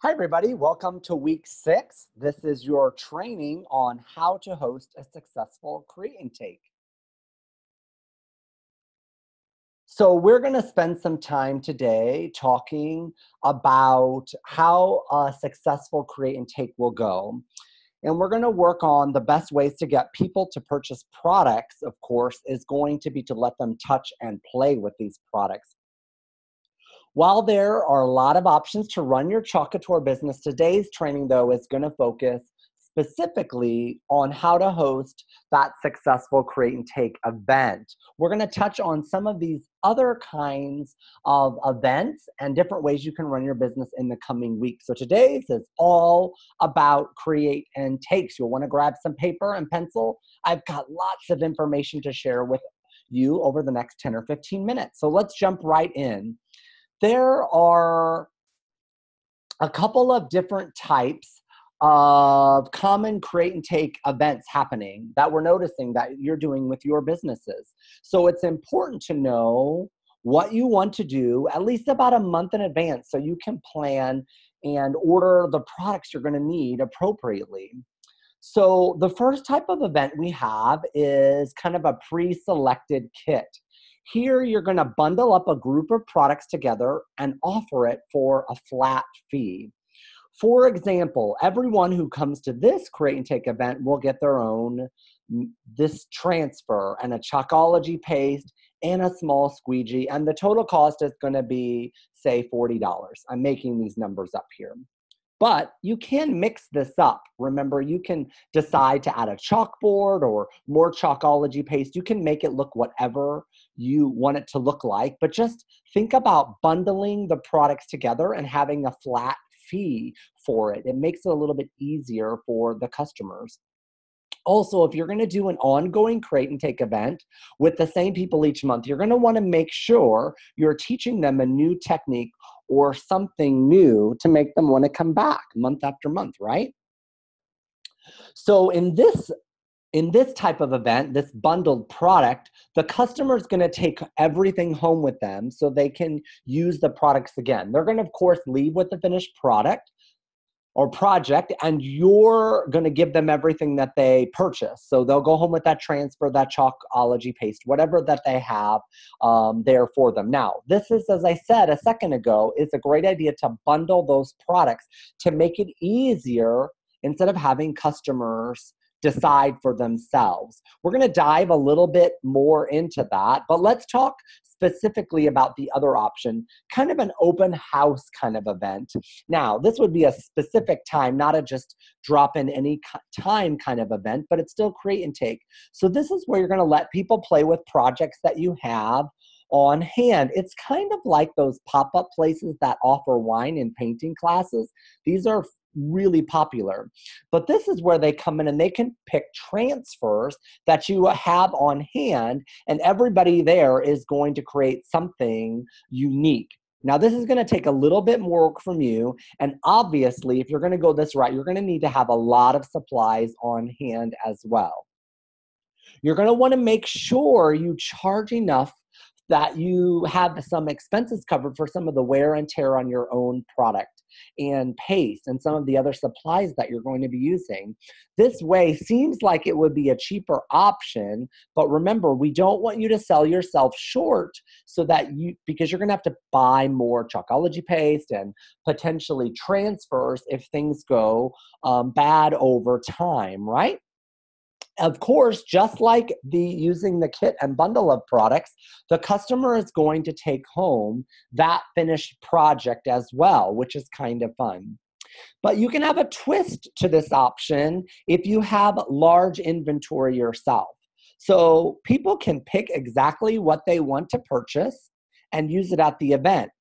Hi, everybody. Welcome to week 6. This is your training on how to host a successful Create Intake. So we're going to spend some time today talking about how a successful Create Intake will go. And we're going to work on the best ways to get people to purchase products, of course, is going to be to let them touch and play with these products. While there are a lot of options to run your Couture business, today's training, though, is going to focus specifically on how to host that successful Create and Take event. We're going to touch on some of these other kinds of events and different ways you can run your business in the coming weeks. So today's is all about Create and Takes. You'll want to grab some paper and pencil. I've got lots of information to share with you over the next 10 or 15 minutes. So let's jump right in. There are a couple of different types of common Create and Take events happening that we're noticing that you're doing with your businesses. So it's important to know what you want to do at least about a month in advance so you can plan and order the products you're going to need appropriately. So the first type of event we have is kind of a pre-selected kit. Here, you're going to bundle up a group of products together and offer it for a flat fee. For example, everyone who comes to this Create and Take event will get their own this transfer and a Chalkology paste and a small squeegee, and the total cost is going to be, say, $40. I'm making these numbers up here. But you can mix this up. Remember, you can decide to add a chalkboard or more Chalkology paste. You can make it look whatever you want it to look like, but just think about bundling the products together and having a flat fee for it. It makes it a little bit easier for the customers. Also, if you're going to do an ongoing Create and Take event with the same people each month, you're going to want to make sure you're teaching them a new technique or something new to make them want to come back month after month, right? So in this type of event, this bundled product, the customer is going to take everything home with them so they can use the products again. They're going to, of course, leave with the finished product or project, and you're going to give them everything that they purchase. So they'll go home with that transfer, that Chalkology paste, whatever that they have there for them. Now, this is, as I said a second ago, is a great idea to bundle those products to make it easier instead of having customers decide for themselves. We're going to dive a little bit more into that, but let's talk specifically about the other option, kind of an open house kind of event. Now, this would be a specific time, not a just drop in any time kind of event, but it's still Create and Take. So this is where you're going to let people play with projects that you have on hand. It's kind of like those pop-up places that offer wine and painting classes. These are really popular. But this is where they come in and they can pick transfers that you have on hand, and everybody there is going to create something unique. Now, this is going to take a little bit more work from you, and obviously, if you're going to go this route, you're going to need to have a lot of supplies on hand as well. You're going to want to make sure you charge enough that you have some expenses covered for some of the wear and tear on your own product and paste and some of the other supplies that you're going to be using. This way seems like it would be a cheaper option, but remember, we don't want you to sell yourself short so that because you're going to have to buy more Chalkology paste and potentially transfers if things go bad over time, right? Of course, just like using the kit and bundle of products, the customer is going to take home that finished project as well, which is kind of fun. But you can have a twist to this option if you have large inventory yourself. So people can pick exactly what they want to purchase and use it at the event.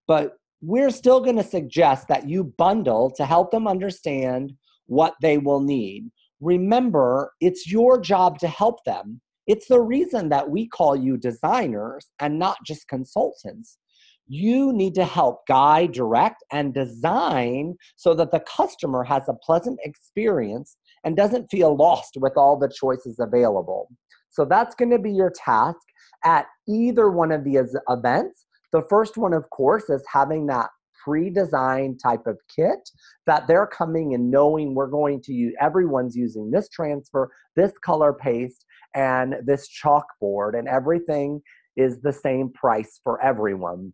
But we're still going to suggest that you bundle to help them understand what they will need. Remember, it's your job to help them. It's the reason that we call you designers and not just consultants. You need to help guide, direct, and design so that the customer has a pleasant experience and doesn't feel lost with all the choices available. So that's going to be your task at either one of these events. The first one, of course, is having that pre-designed type of kit that they're coming and knowing we're going to use, everyone's using this transfer, this color paste, and this chalkboard, and everything is the same price for everyone.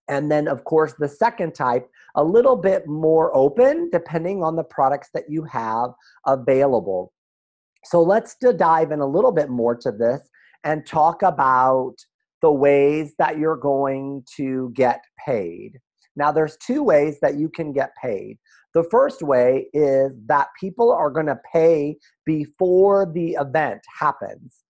And then, of course, the second type, a little bit more open depending on the products that you have available. So let's dive in a little bit more to this and talk about the ways that you're going to get paid. Now, there's two ways that you can get paid. The first way is that people are going to pay before the event happens.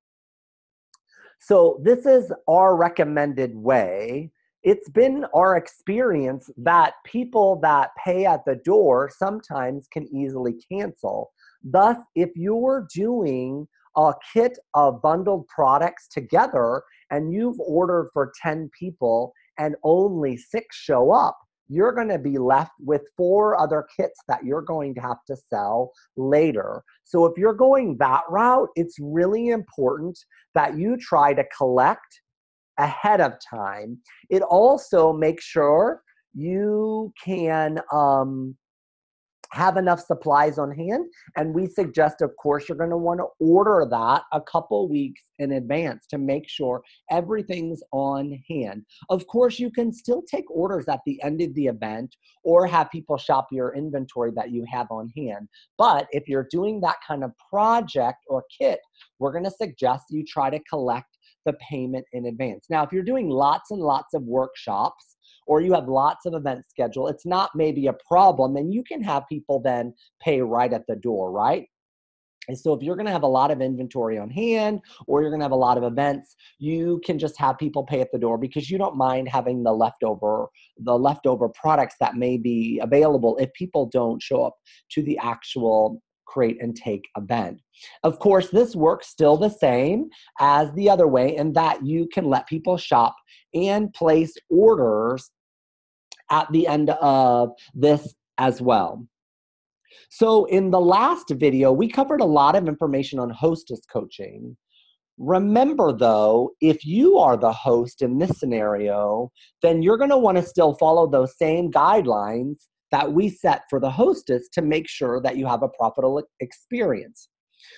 So this is our recommended way. It's been our experience that people that pay at the door sometimes can easily cancel. Thus, if you're doing a kit of bundled products together and you've ordered for 10 people and only 6 show up, you're going to be left with 4 other kits that you're going to have to sell later. So if you're going that route, it's really important that you try to collect ahead of time. It also makes sure you can have enough supplies on hand. And we suggest, of course, you're going to want to order that a couple weeks in advance to make sure everything's on hand. Of course, you can still take orders at the end of the event or have people shop your inventory that you have on hand. But if you're doing that kind of project or kit, we're going to suggest you try to collect the payment in advance. Now, if you're doing lots and lots of workshops, or you have lots of events scheduled, it's not maybe a problem, and you can have people then pay right at the door, right? And so if you're gonna have a lot of inventory on hand, or you're gonna have a lot of events, you can just have people pay at the door because you don't mind having the leftover products that may be available if people don't show up to the actual create and take event. Of course, this works still the same as the other way in that you can let people shop and place orders at the end of this as well. So in the last video, we covered a lot of information on hostess coaching. Remember though, if you are the host in this scenario, then you're going to want to still follow those same guidelines that we set for the hostess to make sure that you have a profitable experience.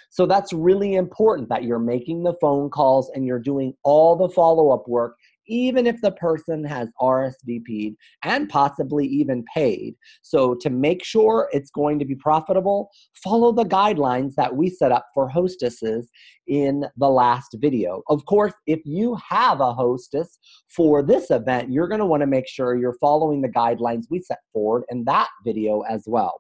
So that's really important that you're making the phone calls and you're doing all the follow-up work, even if the person has RSVP'd and possibly even paid. So to make sure it's going to be profitable, follow the guidelines that we set up for hostesses in the last video. Of course, if you have a hostess for this event, you're going to want to make sure you're following the guidelines we set forward in that video as well.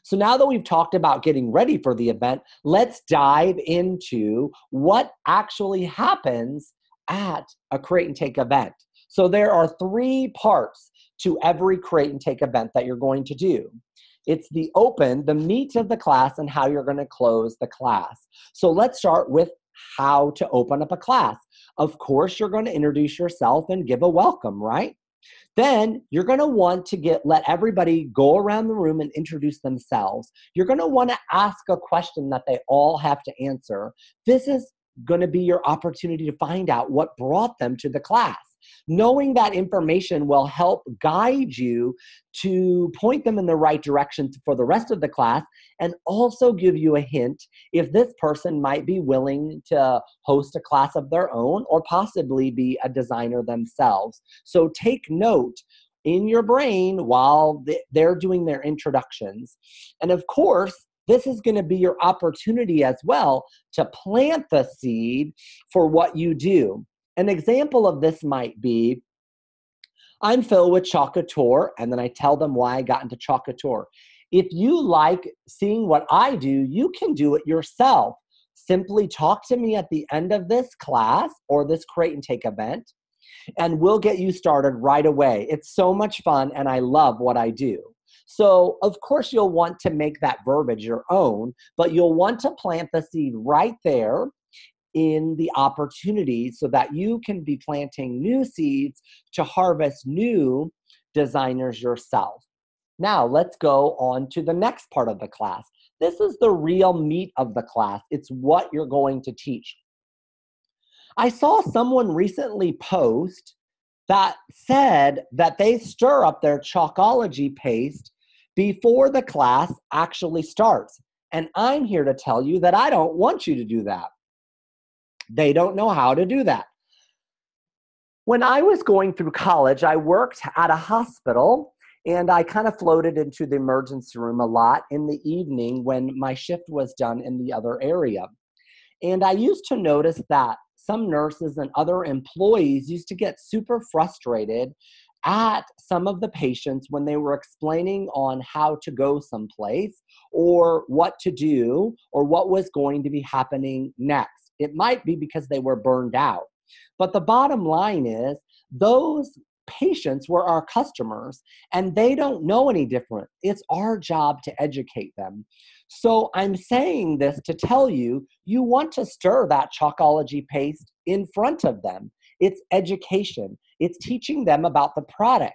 So now that we've talked about getting ready for the event, let's dive into what actually happens at a create and take event. So there are 3 parts to every create and take event that you're going to do. It's the open, the meat of the class, and how you're going to close the class. So let's start with how to open up a class. Of course, you're going to introduce yourself and give a welcome, right? Then you're going to want to let everybody go around the room and introduce themselves. You're going to want to ask a question that they all have to answer. This is going to be your opportunity to find out what brought them to the class. Knowing that information will help guide you to point them in the right direction for the rest of the class, and also give you a hint if this person might be willing to host a class of their own or possibly be a designer themselves. So take note in your brain while they're doing their introductions. And of course, this is going to be your opportunity as well to plant the seed for what you do. An example of this might be, I'm Phil with Couture, and then I tell them why I got into Couture. If you like seeing what I do, you can do it yourself. Simply talk to me at the end of this class or this create and take event, and we'll get you started right away. It's so much fun, and I love what I do. So, of course, you'll want to make that verbiage your own, but you'll want to plant the seed right there in the opportunity so that you can be planting new seeds to harvest new designers yourself. Now, let's go on to the next part of the class. This is the real meat of the class. It's what you're going to teach. I saw someone recently post that said that they stir up their Chalkology paste before the class actually starts. And I'm here to tell you that I don't want you to do that. They don't know how to do that. When I was going through college, I worked at a hospital, and I kind of floated into the emergency room a lot in the evening when my shift was done in the other area. And I used to notice that some nurses and other employees used to get super frustrated at some of the patients when they were explaining on how to go someplace or what to do or what was going to be happening next. It might be because they were burned out. But the bottom line is those patients were our customers and they don't know any different. It's our job to educate them. So I'm saying this to tell you, you want to stir that Chalkology paste in front of them. It's education. It's teaching them about the product.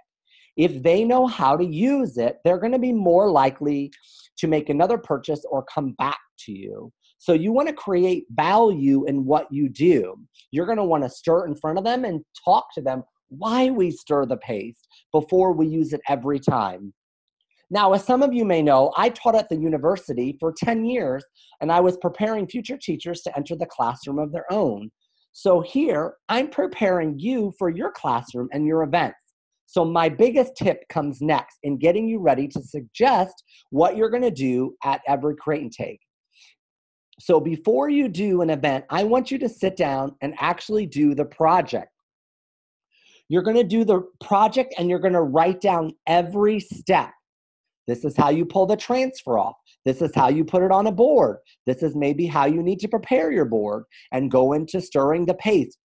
If they know how to use it, they're going to be more likely to make another purchase or come back to you. So you want to create value in what you do. You're going to want to stir it in front of them and talk to them why we stir the paste before we use it every time. Now, as some of you may know, I taught at the university for 10 years, and I was preparing future teachers to enter the classroom of their own. So here, I'm preparing you for your classroom and your events. So my biggest tip comes next in getting you ready to suggest what you're going to do at every Create and Take. So before you do an event, I want you to sit down and actually do the project. You're going to do the project and you're going to write down every step. This is how you pull the transfer off. This is how you put it on a board. This is maybe how you need to prepare your board and go into stirring the paste.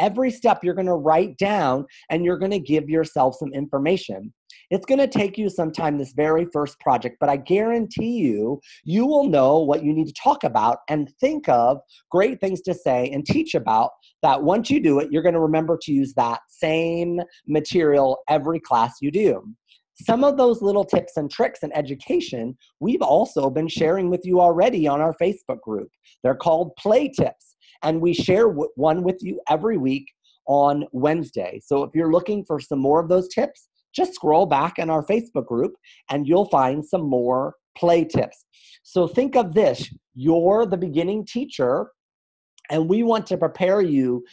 Every step you're going to write down and you're going to give yourself some information. It's going to take you some time, this very first project, but I guarantee you, you will know what you need to talk about and think of great things to say and teach about that once you do it, you're going to remember to use that same material every class you do. Some of those little tips and tricks and education, we've also been sharing with you already on our Facebook group. They're called Play Tips, and we share one with you every week on Wednesday. So if you're looking for some more of those tips, just scroll back in our Facebook group and you'll find some more play tips. So think of this, you're the beginning teacher and we want to prepare you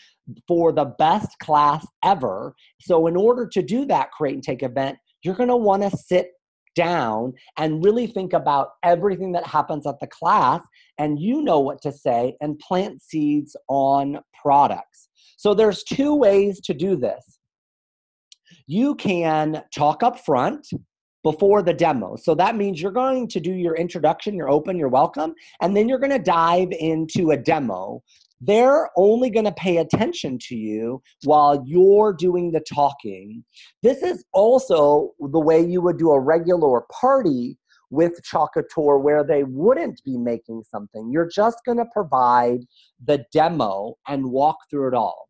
for the best class ever. So in order to do that Create and Take event, you're going to want to sit down and really think about everything that happens at the class, and you know what to say, and plant seeds on products. So there's two ways to do this. You can talk up front before the demo. So that means you're going to do your introduction, your open, your welcome, and then you're going to dive into a demo. They're only going to pay attention to you while you're doing the talking. This is also the way you would do a regular party with Couture where they wouldn't be making something. You're just going to provide the demo and walk through it all.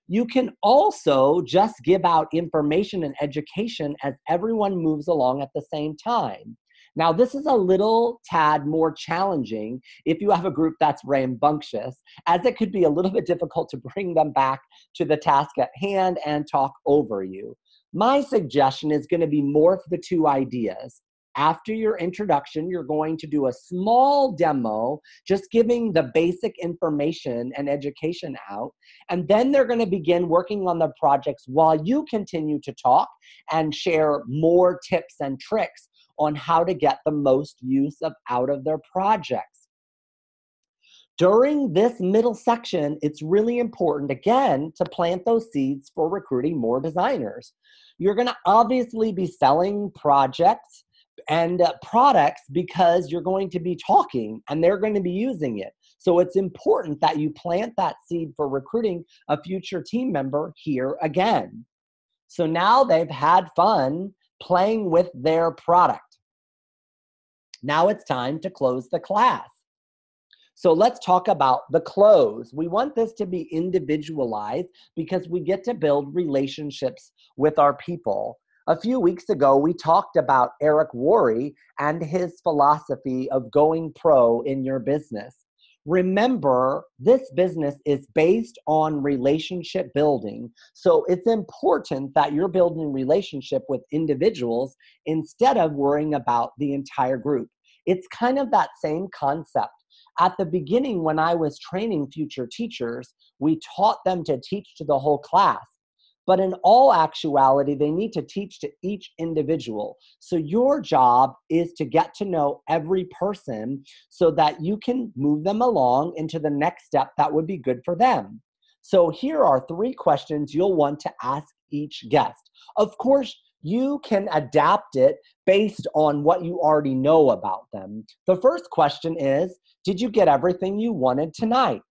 You can also just give out information and education as everyone moves along at the same time. Now, this is a little tad more challenging if you have a group that's rambunctious, as it could be a little bit difficult to bring them back to the task at hand and talk over you. My suggestion is going to be morph the two ideas. After your introduction, you're going to do a small demo, just giving the basic information and education out. And then they're going to begin working on the projects while you continue to talk and share more tips and tricks on how to get the most use out of their projects. During this middle section, it's really important, again, to plant those seeds for recruiting more designers. You're going to obviously be selling projects and products because you're going to be talking and they're going to be using it. So it's important that you plant that seed for recruiting a future team member here again. So now they've had fun playing with their product. Now it's time to close the class. So let's talk about the close. We want this to be individualized because we get to build relationships with our people. A few weeks ago, we talked about Eric Worre and his philosophy of going pro in your business. Remember, this business is based on relationship building. So it's important that you're building relationship with individuals instead of worrying about the entire group. It's kind of that same concept. At the beginning, when I was training future teachers, we taught them to teach to the whole class. But in all actuality, they need to teach to each individual. So your job is to get to know every person so that you can move them along into the next step that would be good for them. So here are 3 questions you'll want to ask each guest. Of course, you can adapt it based on what you already know about them. The first question is, did you get everything you wanted tonight?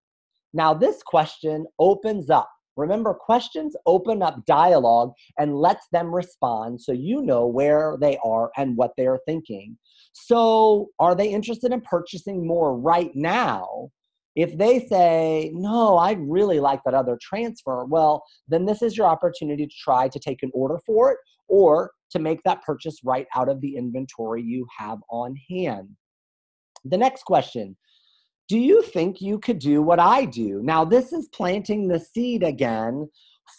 Now, this question opens up. Remember, questions open up dialogue and lets them respond so you know where they are and what they're thinking. So, are they interested in purchasing more right now? If they say, no, I'd really like that other transfer, well, then this is your opportunity to try to take an order for it or to make that purchase right out of the inventory you have on hand. The next question. Do you think you could do what I do? Now, this is planting the seed again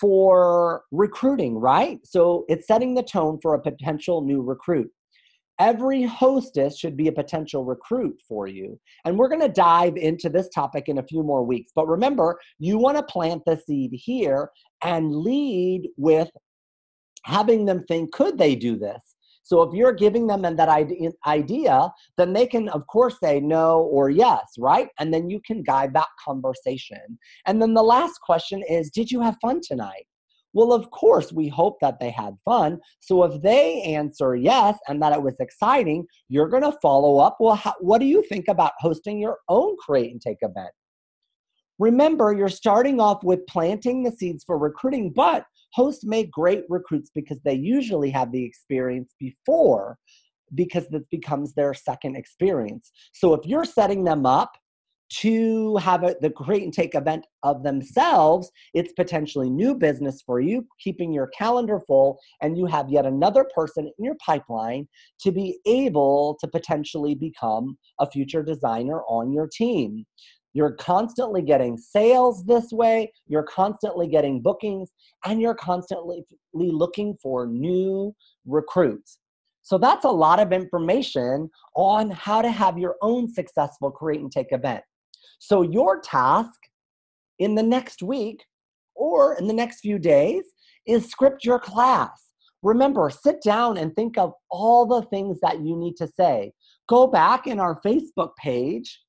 for recruiting, right? So it's setting the tone for a potential new recruit. Every hostess should be a potential recruit for you. And we're going to dive into this topic in a few more weeks. But remember, you want to plant the seed here and lead with having them think, could they do this? So if you're giving them that idea, then they can, of course, say no or yes, right? And then you can guide that conversation. And then the last question is, did you have fun tonight? Well, of course, we hope that they had fun. So if they answer yes and that it was exciting, you're going to follow up. Well, what do you think about hosting your own Create and Take event? Remember, you're starting off with planting the seeds for recruiting, but hosts make great recruits because they usually have the experience before, because this becomes their second experience. So if you're setting them up to have the Create and Take event of themselves, it's potentially new business for you, keeping your calendar full, and you have yet another person in your pipeline to be able to potentially become a future designer on your team. You're constantly getting sales this way, you're constantly getting bookings, and you're constantly looking for new recruits. So that's a lot of information on how to have your own successful Create and Take event. So your task in the next week or in the next few days is script your class. Remember, sit down and think of all the things that you need to say. Go back in our Facebook page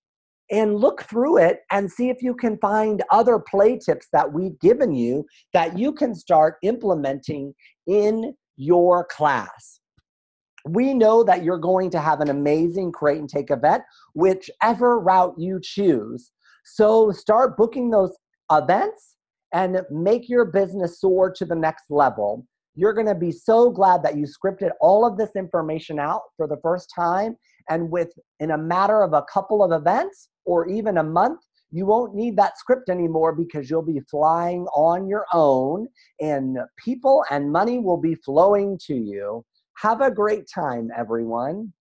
and look through it and see if you can find other play tips that we've given you that you can start implementing in your class. We know that you're going to have an amazing Create and Take event, whichever route you choose. So start booking those events and make your business soar to the next level. You're going to be so glad that you scripted all of this information out for the first time. And in a matter of a couple of events or even a month, you won't need that script anymore because you'll be flying on your own and people and money will be flowing to you. Have a great time, everyone.